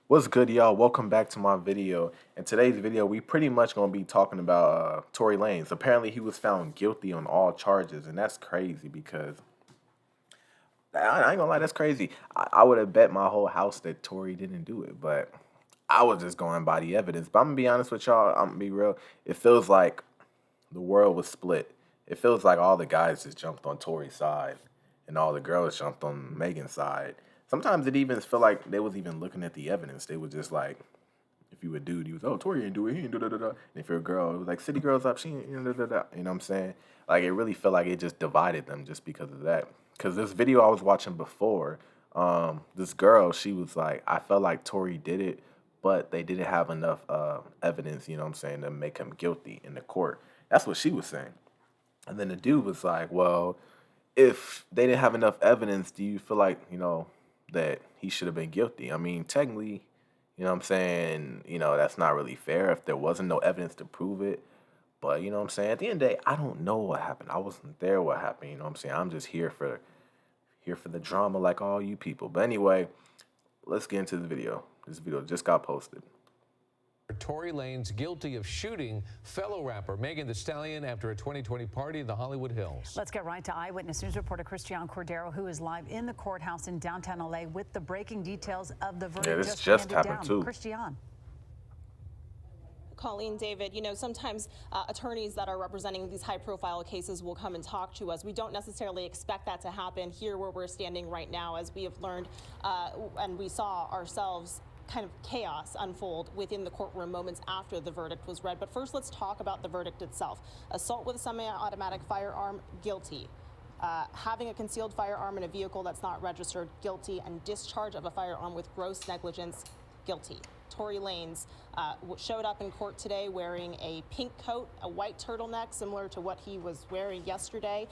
What's good, y'all? Welcome back to my video. In today's video, we pretty much gonna be talking about Tory Lanez. Apparently, he was found guilty on all charges, and that's crazy because I ain't gonna lie, that's crazy. I would have bet my whole house that Tory didn't do it, but I was just going by the evidence. But I'm gonna be honest with y'all. I'm gonna be real. It feels like the world was split. It feels like all the guys just jumped on Tory's side, and all the girls jumped on Megan's side. Sometimes it even feel like they was even looking at the evidence. They was just like, if you a dude, you was, oh, Tory didn't do it, he didn't do da da da. And if you're a girl, it was like, city girls up, she ain't da da da. You know what I'm saying? Like, it really felt like it just divided them just because of that. Because this video I was watching before, this girl, she was like, I felt like Tory did it, but they didn't have enough evidence, you know what I'm saying, to make him guilty in the court. That's what she was saying. And then the dude was like, well, if they didn't have enough evidence, do you feel like, that he should have been guilty? I mean, technically, you know what I'm saying, that's not really fair if there wasn't no evidence to prove it. But, you know what I'm saying, at the end of the day, I don't know what happened. I wasn't there what happened, you know what I'm saying? I'm just here for the drama like all you people. But anyway, let's get into the video. This video just got posted. Tory Lanez guilty of shooting fellow rapper Megan Thee Stallion after a 2020 party in the Hollywood Hills. Let's get right to Eyewitness News reporter Christian Cordero, who is live in the courthouse in downtown LA with the breaking details of the verdict. Yeah, this just happened down. too. Christian. Colleen, David, sometimes attorneys that are representing these high-profile cases will come and talk to us. We don't necessarily expect that to happen here where we're standing right now, as we have learned and we saw ourselves kind of chaos unfold within the courtroom moments after the verdict was read. But first, let's talk about the verdict itself. Assault with a semi-automatic firearm, guilty. Having a concealed firearm in a vehicle that's not registered, guilty. And discharge of a firearm with gross negligence, guilty. Tory Lanez showed up in court today wearing a pink coat, a white turtleneck, similar to what he was wearing yesterday.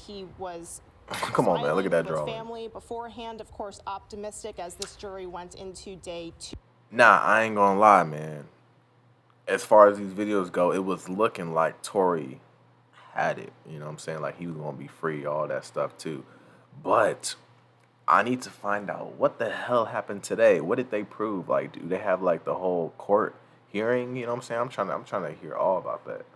He was come on, man, look at that drawing. Family beforehand, of course, optimistic as this jury went into day 2. Nah, I ain't gonna lie, man. As far as these videos go, it was looking like Tory had it. You know what I'm saying? Like, he was gonna be free, all that stuff too. But I need to find out what the hell happened today. What did they prove? Like, do they have like the whole court hearing? You know what I'm saying? I'm trying to hear all about that.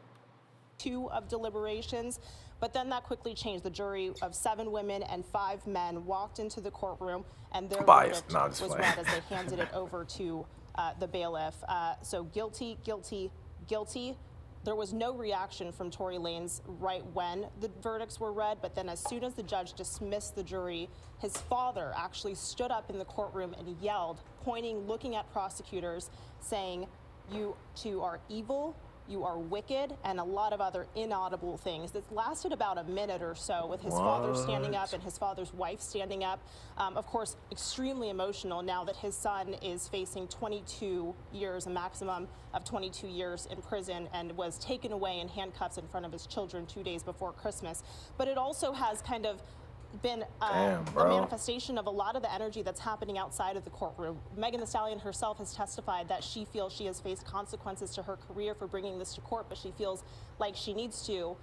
2 of deliberations, but then that quickly changed. The jury of 7 women and 5 men walked into the courtroom, and their verdict was read as they handed it over to the bailiff. So guilty, guilty, guilty. There was no reaction from Tory Lanez right when the verdicts were read, but then as soon as the judge dismissed the jury, his father actually stood up in the courtroom and yelled, pointing, looking at prosecutors, saying, "You two are evil, you are wicked," and a lot of other inaudible things. This lasted about a minute or so, with his father standing up and his father's wife standing up. Of course, extremely emotional now that his son is facing 22 years, a maximum of 22 years in prison, and was taken away in handcuffs in front of his children 2 days before Christmas. But it also has kind of been a manifestation of a lot of the energy that's happening outside of the courtroom. Megan Thee Stallion herself has testified that she feels she has faced consequences to her career for bringing this to court, but she feels like she needs to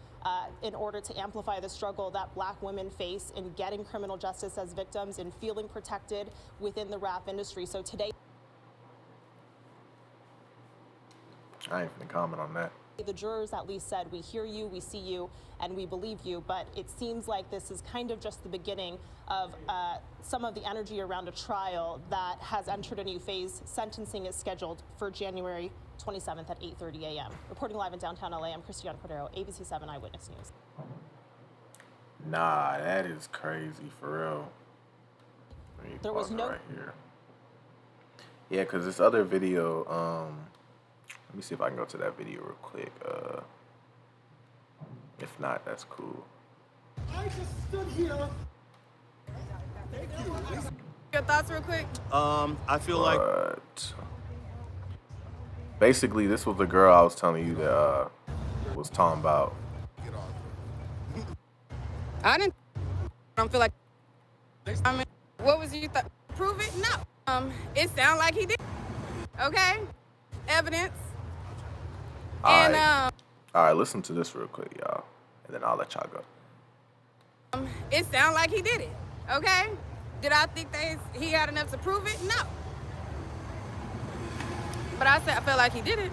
in order to amplify the struggle that Black women face in getting criminal justice as victims and feeling protected within the rap industry. So today, I ain't gonna comment on that. the jurors at least said, "We hear you, we see you, and we believe you," but it seems like this is kind of just the beginning of some of the energy around a trial that has entered a new phase. Sentencing is scheduled for January 27th at 8:30 a.m. Reporting live in downtown LA, I'm Christian Cordero, ABC 7 Eyewitness News. Nah, that is crazy for real. There was no right here. Yeah, because this other video, let me see if I can go to that video real quick. If not, that's cool. I just stood here. Thank you. Your thoughts real quick? I feel like basically this was the girl I was telling you that was talking about. I don't feel like. I mean, what was you thought? Prove it? No. It sounded like he did. Okay, evidence. All right, listen to this real quick, y'all, and then I'll let y'all go. It sounded like he did it. Okay, did I think he had enough to prove it? No. but I felt like he did it.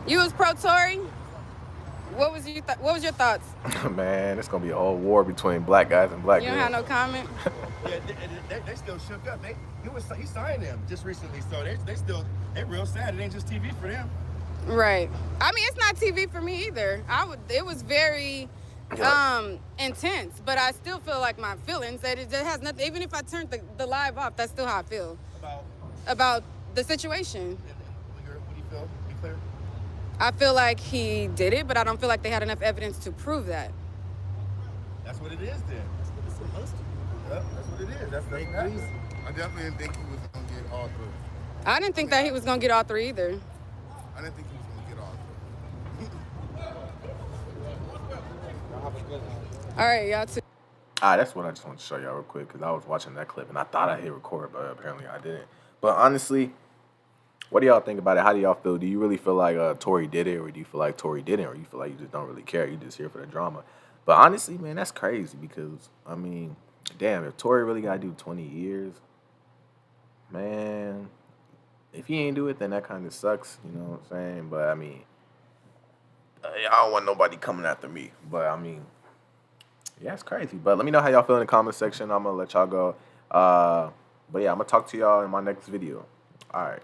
You was pro Tory. What was your thoughts? Man, it's gonna be a whole war between black guys and black You girls. don't have no comment? Yeah, they still shook up. He signed them just recently, so they real sad. It ain't just TV for them. Right. I mean, it's not TV for me either. It was very intense, but I still feel like my feelings that it has nothing. Even if I turned the live off, that's still how I feel about the situation. What do you feel? Be clear. I feel like he did it, but I don't feel like they had enough evidence to prove that. That's what it is then. That's what it's supposed to be. Yep, that's what it is. That's I definitely didn't think he was gonna get all three. I didn't think that he was gonna get all three either. I didn't think he was gonna get all three. All right, y'all too. That's what I just want to show y'all real quick because I was watching that clip and I thought I hit record, but apparently I didn't. But honestly, what do y'all think about it? How do y'all feel? Do you really feel like Tory did it, or do you feel like Tory didn't, or you feel like you just don't really care? You just here for the drama. But honestly, man, that's crazy because, I mean, damn, if Tory really got to do 20 years, man, if he ain't do it, then that kind of sucks, you know what I'm saying? But, I mean, I don't want nobody coming after me. But, I mean, yeah, it's crazy. But let me know how y'all feel in the comment section. I'm going to let y'all go. But, yeah, I'm going to talk to y'all in my next video. All right.